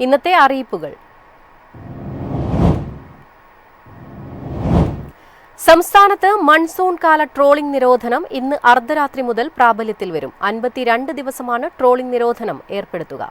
ഇന്നത്തെ അറിയിപ്പുകൾ. സംസ്ഥാനത്ത് മൺസൂൺ കാല ട്രോളിംഗ് നിരോധനം ഇന്ന് അർദ്ധരാത്രി മുതൽ പ്രാബല്യത്തിൽ വരും. 52 ദിവസമാണ് ട്രോളിംഗ് നിരോധനം ഏർപ്പെടുത്തുക.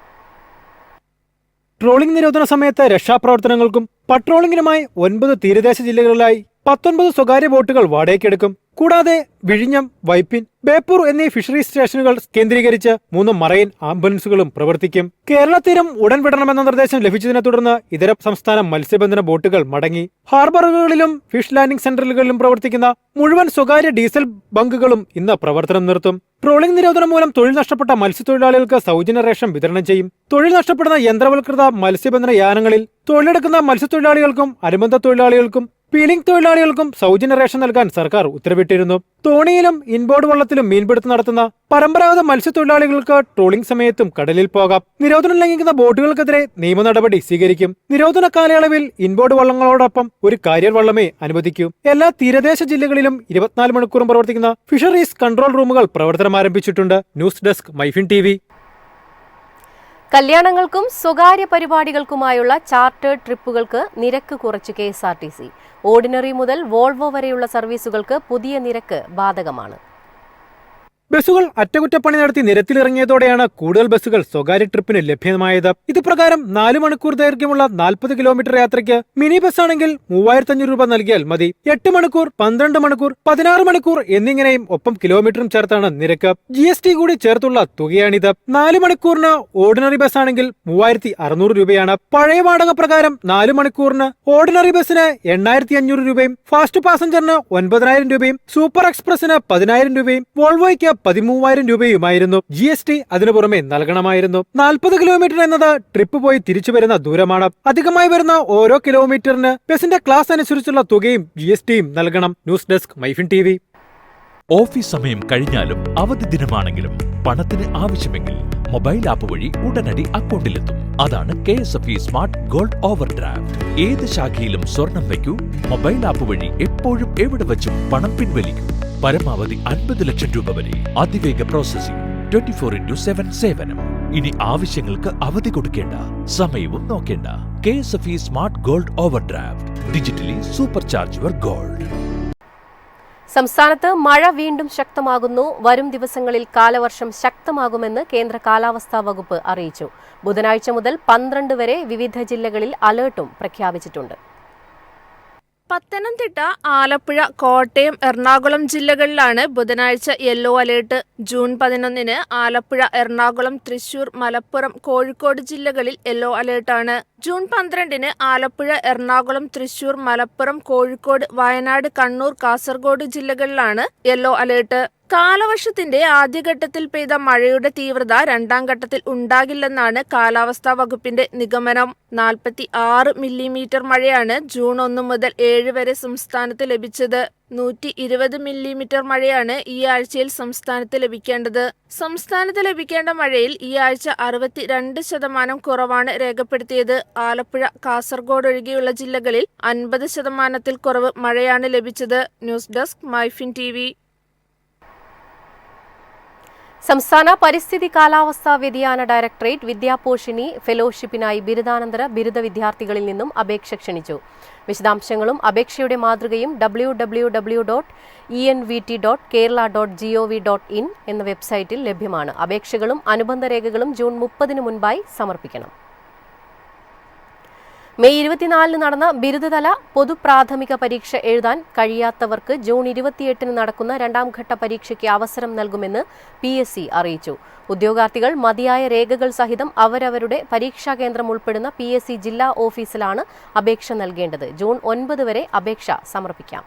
ട്രോളിംഗ് നിരോധന സമയത്ത് രക്ഷാപ്രവർത്തനങ്ങൾക്കും പട്രോളിംഗിനുമായി 9 തീരദേശ ജില്ലകളിലായി 19 സ്വകാര്യ ബോട്ടുകൾ വാടകയ്ക്കെടുക്കും. കൂടാതെ വിഴിഞ്ഞം, വൈപ്പിൻ, ബേപ്പൂർ എന്നീ ഫിഷറീസ് സ്റ്റേഷനുകൾ കേന്ദ്രീകരിച്ച് 3 മറൈൻ ആംബുലൻസുകളും പ്രവർത്തിക്കും. കേരള തീരം ഉടൻ വിടണമെന്ന നിർദ്ദേശം ലഭിച്ചതിനെ തുടർന്ന് ഇതര സംസ്ഥാന മത്സ്യബന്ധന ബോട്ടുകൾ മടങ്ങി. ഹാർബറുകളിലും ഫിഷ് ലാൻഡിംഗ് സെന്ററുകളിലും പ്രവർത്തിക്കുന്ന മുഴുവൻ സ്വകാര്യ ഡീസൽ ബങ്കുകളും ഇന്ന് പ്രവർത്തനം നിർത്തും. ട്രോളിംഗ് നിരോധനം മൂലം തൊഴിൽ നഷ്ടപ്പെട്ട മത്സ്യത്തൊഴിലാളികൾക്ക് സൗജന്യ റേഷൻ വിതരണം ചെയ്യും. തൊഴിൽ നഷ്ടപ്പെടുന്ന യന്ത്രവൽകൃത മത്സ്യബന്ധന യാനങ്ങളിൽ തൊഴിലെടുക്കുന്ന മത്സ്യത്തൊഴിലാളികൾക്കും അനുബന്ധ തൊഴിലാളികൾക്കും പീലിംഗ് തൊഴിലാളികൾക്കും സൗജന്യ റേഷൻ നൽകാൻ സർക്കാർ ഉത്തരവിട്ടിരുന്നു. തോണിയിലും ഇൻബോർഡ് വള്ളത്തിലും മീൻപിടുത്തം നടത്തുന്ന പരമ്പരാഗത മത്സ്യത്തൊഴിലാളികൾക്ക് ട്രോളിംഗ് സമയത്തും കടലിൽ പോകാം. നിരോധനം ലംഘിക്കുന്ന ബോട്ടുകൾക്കെതിരെ നിയമ നടപടി സ്വീകരിക്കും. നിരോധന കാലയളവിൽ ഇൻബോർഡ് വള്ളങ്ങളോടൊപ്പം ഒരു കാരിയർ വള്ളമേ അനുവദിക്കൂ. എല്ലാ തീരദേശ ജില്ലകളിലും 24 മണിക്കൂറും പ്രവർത്തിക്കുന്ന ഫിഷറീസ് കൺട്രോൾ റൂമുകൾ പ്രവർത്തനം ആരംഭിച്ചിട്ടുണ്ട്. News desk MyFin TV. കല്യാണങ്ങൾക്കും സ്വകാര്യ പരിപാടികൾക്കുമായുള്ള ചാർട്ടേഡ് ട്രിപ്പുകൾക്ക് നിരക്ക് കുറച്ച് KSRTC. ഓർഡിനറി മുതൽ വോൾവോ വരെയുള്ള സർവീസുകൾക്ക് പുതിയ നിരക്ക് ബാധകമാണ്. ബസ്സുകൾ അറ്റകുറ്റപ്പണി നടത്തി നിരത്തിലിറങ്ങിയതോടെയാണ് കൂടുതൽ ബസ്സുകൾ സ്വകാര്യ ട്രിപ്പിന് ലഭ്യമായത്. ഇതുപ്രകാരം 4 മണിക്കൂർ ദൈർഘ്യമുള്ള 40 കിലോമീറ്റർ യാത്രയ്ക്ക് മിനി ബസ് ആണെങ്കിൽ 3500 രൂപ നൽകിയാൽ മതി. 8 മണിക്കൂർ, 12 മണിക്കൂർ, 16 മണിക്കൂർ എന്നിങ്ങനെയും ഒപ്പം കിലോമീറ്ററും ചേർത്താണ് നിരക്ക്. GST കൂടി ചേർത്തുള്ള തുകയാണിത്. 4 മണിക്കൂറിന് ഓർഡിനറി ബസ് ആണെങ്കിൽ 3600 രൂപയാണ്. പഴയ വാടക പ്രകാരം 4 മണിക്കൂറിന് ഓർഡിനറി ബസ്സിന് 8500 രൂപയും ഫാസ്റ്റ് പാസഞ്ചറിന് 9000 രൂപയും സൂപ്പർ എക്സ്പ്രസിന് 10000 രൂപയും വോൾവോയ്ക്ക് 13000 രൂപയുമായിരുന്നു. GST അതിനു പുറമെ നൽകണമായിരുന്നു. 40 കിലോമീറ്റർ എന്നത് ട്രിപ്പ് പോയി തിരിച്ചു വരുന്ന ദൂരമാണ്. അധികമായി വരുന്ന ഓരോ കിലോമീറ്ററിന് ബസിന്റെ ക്ലാസ് അനുസരിച്ചുള്ള തുകയും GSTയും നൽകണം. News desk MyFin TV. Office സമയം കഴിഞ്ഞാലും അവധി ദിനമാണെങ്കിലും പണത്തിന് ആവശ്യമെങ്കിൽ മൊബൈൽ ആപ്പ് വഴി ഉടനടി അക്കൗണ്ടിലെത്തും. അതാണ് KSFE smart gold over draft. ഏത് ശാഖയിലും സ്വർണം വയ്ക്കൂ. മൊബൈൽ ആപ്പ് വഴി എപ്പോഴും എവിടെ വെച്ചും പണം പിൻവലിക്കൂ. പരമാവധി 50 ലക്ഷം രൂപ വരെ. അതിവേഗ പ്രോസസിംഗ്, 24/7 സേവനം. ഇനി ആവശ്യങ്ങൾക്ക് അവധി കൊടുക്കേണ്ട, സമയവും നോക്കേണ്ട. KSFE smart gold over draft. Digitally super charge your gold. സംസ്ഥാനത്ത് മഴ വീണ്ടും ശക്തമാകുന്നു. വരും ദിവസങ്ങളിൽ കാലവർഷം ശക്തമാകുമെന്ന് കേന്ദ്ര കാലാവസ്ഥാ വകുപ്പ് അറിയിച്ചു. ബുധനാഴ്ച മുതൽ 12 വരെ വിവിധ ജില്ലകളിൽ അലർട്ടും പ്രഖ്യാപിച്ചിട്ടുണ്ട്. പത്തനംതിട്ട, ആലപ്പുഴ, കോട്ടയം, എറണാകുളം ജില്ലകളിലാണ് ബുധനാഴ്ച യെല്ലോ അലേർട്ട്. ജൂൺ 11-ന് ആലപ്പുഴ, എറണാകുളം, തൃശൂർ, മലപ്പുറം, കോഴിക്കോട് ജില്ലകളിൽ യെല്ലോ അലേർട്ടാണ്. ജൂൺ 12-ന് ആലപ്പുഴ, എറണാകുളം, തൃശൂർ, മലപ്പുറം, കോഴിക്കോട്, വയനാട്, കണ്ണൂർ, കാസർഗോഡ് ജില്ലകളിലാണ് യെല്ലോ അലേർട്ട്. കാലവർഷത്തിന്റെ ആദ്യഘട്ടത്തിൽ പെയ്ത മഴയുടെ തീവ്രത 2ാം ഘട്ടത്തിൽ ഉണ്ടാകില്ലെന്നാണ് കാലാവസ്ഥാ വകുപ്പിന്റെ നിഗമനം. 46 മില്ലിമീറ്റർ മഴയാണ് ജൂൺ 1 മുതൽ 7 വരെ സംസ്ഥാനത്ത് ലഭിച്ചത്. 120 മില്ലിമീറ്റർ മഴയാണ് ഈ ആഴ്ചയിൽ സംസ്ഥാനത്ത് ലഭിക്കേണ്ടത്. സംസ്ഥാനത്ത് ലഭിക്കേണ്ട മഴയിൽ ഈ ആഴ്ച 62% കുറവാണ് രേഖപ്പെടുത്തിയത്. ആലപ്പുഴ, കാസർഗോഡ് ഒഴികെയുള്ള ജില്ലകളിൽ 50%-ത്തിൽ കുറവ് മഴയാണ് ലഭിച്ചത്. News desk MyFin TV. സംസ്ഥാന പരിസ്ഥിതി കാലാവസ്ഥാ വ്യതിയാന ഡയറക്ടറേറ്റ് വിദ്യാപോഷിണി ഫെലോഷിപ്പിനായി ബിരുദാനന്തര ബിരുദ വിദ്യാർത്ഥികളിൽ നിന്നും അപേക്ഷ ക്ഷണിച്ചു. വിശദാംശങ്ങളും അപേക്ഷയുടെ മാതൃകയും www.envt.kerala.gov.in എന്ന വെബ്സൈറ്റിൽ ലഭ്യമാണ്. അപേക്ഷകളും അനുബന്ധ രേഖകളും ജൂൺ 30-ന് മുൻപായി സമർപ്പിക്കണം. മെയ് 24-ന് നടന്ന ബിരുദതല പൊതുപ്രാഥമിക പരീക്ഷ എഴുതാൻ കഴിയാത്തവർക്ക് ജൂൺ 28-ന് നടക്കുന്ന 2ാം ഘട്ട പരീക്ഷയ്ക്ക് അവസരം നൽകുമെന്ന് PSC അറിയിച്ചു. ഉദ്യോഗാർത്ഥികൾ മതിയായ രേഖകൾ സഹിതം അവരവരുടെ പരീക്ഷാ കേന്ദ്രം ഉൾപ്പെടുന്ന PSC ജില്ലാ ഓഫീസിലാണ് അപേക്ഷ നൽകേണ്ടത്. ജൂൺ 9 വരെ അപേക്ഷ സമർപ്പിക്കാം.